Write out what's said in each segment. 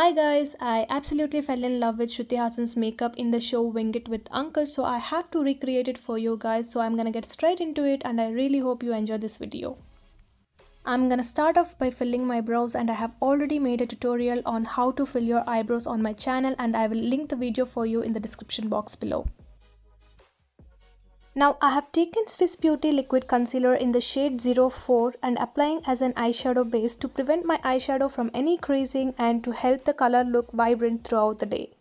Hi guys, I absolutely fell in love with Shruti Haasan's makeup in the show Wing It with Uncle, so I have to recreate it for you guys. So I'm gonna get straight into it and I really hope you enjoy this video. I'm gonna start off by filling my brows, and I have already made a tutorial on how to fill your eyebrows on my channel, and I will link the video for you in the description box below. Now I have taken Swiss Beauty Liquid Concealer in the shade 04 and applying as an eyeshadow base to prevent my eyeshadow from any creasing and to help the color look vibrant throughout the day.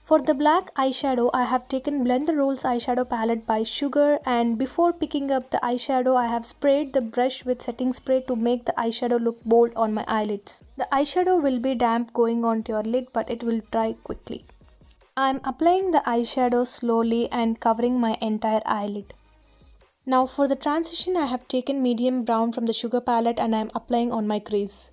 For the black eyeshadow, I have taken Blend the Rules eyeshadow palette by Sugar, and before picking up the eyeshadow, I have sprayed the brush with setting spray to make the eyeshadow look bold on my eyelids. The eyeshadow will be damp going onto your lid, but it will dry quickly. I am applying the eyeshadow slowly and covering my entire eyelid. Now for the transition, I have taken medium brown from the Sugar palette and I am applying on my crease.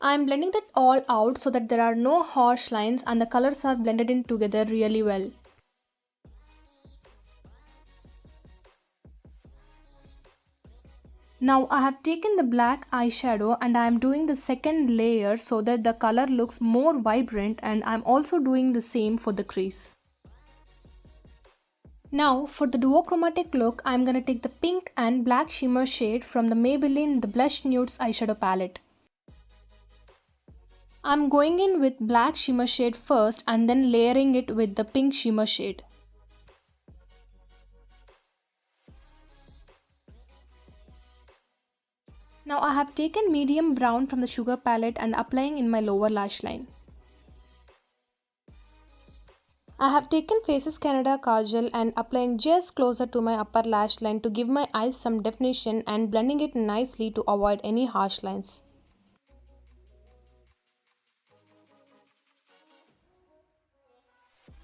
I am blending that all out so that there are no harsh lines and the colors are blended in together really well. Now I have taken the black eyeshadow and I am doing the second layer so that the color looks more vibrant, and I am also doing the same for the crease. Now for the duochromatic look, I am going to take the pink and black shimmer shade from the Maybelline the Blush Nudes eyeshadow palette. I'm going in with black shimmer shade first and then layering it with the pink shimmer shade. Now I have taken medium brown from the Sugar palette and applying in my lower lash line. I have taken Faces Canada Kajal and applying just closer to my upper lash line to give my eyes some definition and blending it nicely to avoid any harsh lines.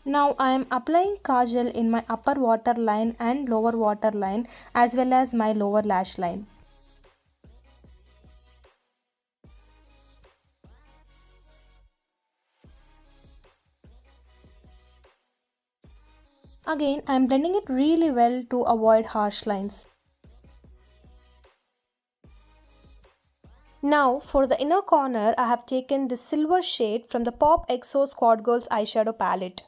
Now I am applying Kajal in my upper waterline and lower waterline as well as my lower lash line. Again, I am blending it really well to avoid harsh lines. Now for the inner corner, I have taken this silver shade from the Pop Exo Squad Girls eyeshadow palette.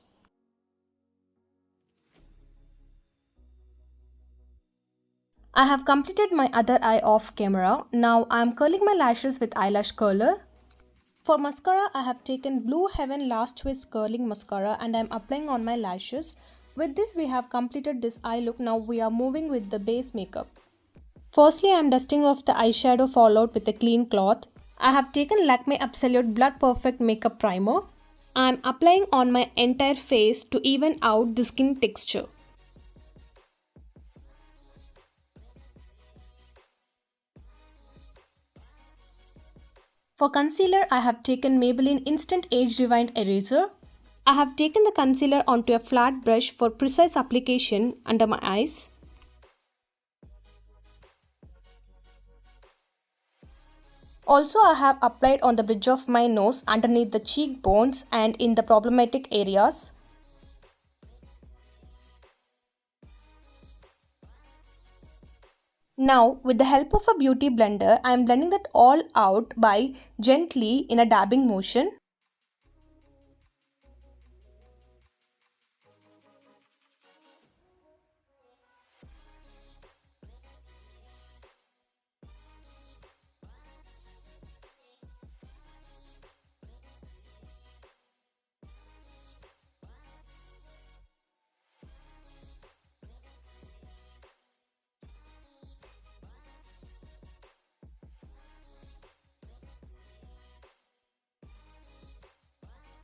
I have completed my other eye off camera. Now I am curling my lashes with eyelash curler. For mascara, I have taken Blue Heaven Last Twist Curling Mascara and I am applying on my lashes. With this, we have completed this eye look. Now we are moving with the base makeup. Firstly, I am dusting off the eyeshadow fallout with a clean cloth. I have taken Lakme Absolute Blood Perfect Makeup Primer. I am applying on my entire face to even out the skin texture. For concealer, I have taken Maybelline Instant Age Rewind Eraser. I have taken the concealer onto a flat brush for precise application under my eyes. Also, I have applied on the bridge of my nose, underneath the cheekbones and in the problematic areas. Now, with the help of a beauty blender, I am blending that all out by gently in a dabbing motion.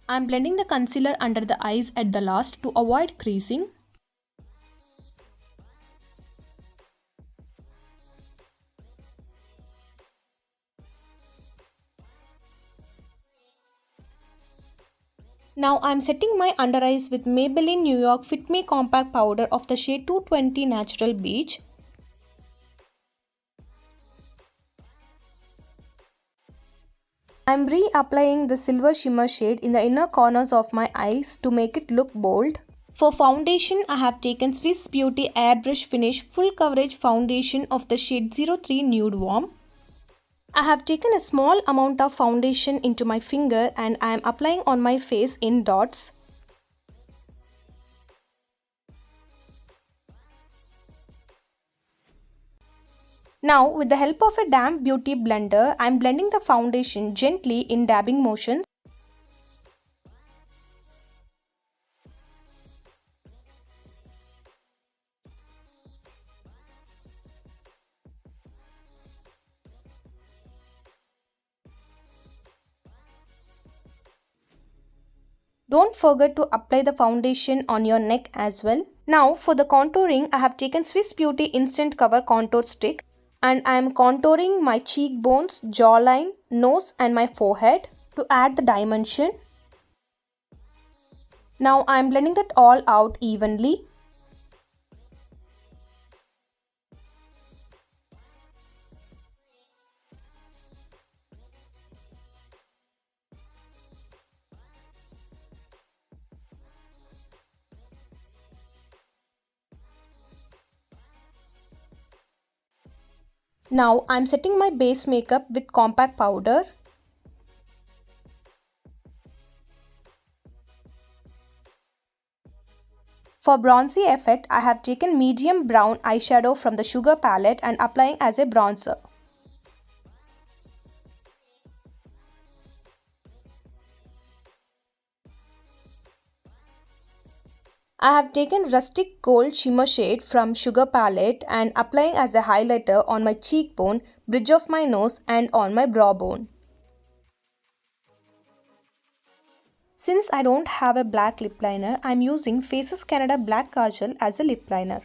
I am blending the concealer under the eyes at the last to avoid creasing. Now I am setting my under eyes with Maybelline New York Fit Me Compact Powder of the shade 220 Natural Beach. I'm reapplying the silver shimmer shade in the inner corners of my eyes to make it look bold. For foundation, I have taken Swiss Beauty Airbrush Finish Full Coverage Foundation of the shade 03 Nude Warm. I have taken a small amount of foundation into my finger and I am applying on my face in dots. Now, with the help of a damp beauty blender, I am blending the foundation gently in dabbing motions. Don't forget to apply the foundation on your neck as well. Now, for the contouring, I have taken Swiss Beauty Instant Cover Contour Stick and I am contouring my cheekbones, jawline, nose and my forehead to add the dimension. Now I am blending that all out evenly. Now I am setting my base makeup with compact powder. For bronzy effect, I have taken medium brown eyeshadow from the Sugar palette and applying as a bronzer. I have taken rustic gold shimmer shade from Sugar palette and applying as a highlighter on my cheekbone, bridge of my nose and on my brow bone. Since I don't have a black lip liner, I am using Faces Canada Black Kajal as a lip liner.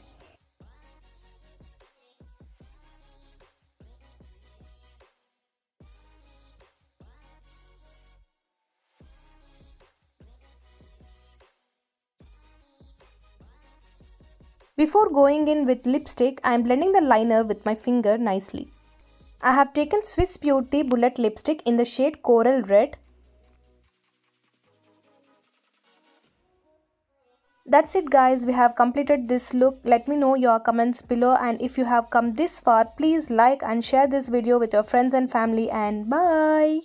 Before going in with lipstick, I am blending the liner with my finger nicely. I have taken Swiss Beauty Bullet Lipstick in the shade Coral Red. That's it guys, we have completed this look. Let me know your comments below, and if you have come this far, please like and share this video with your friends and family, and bye.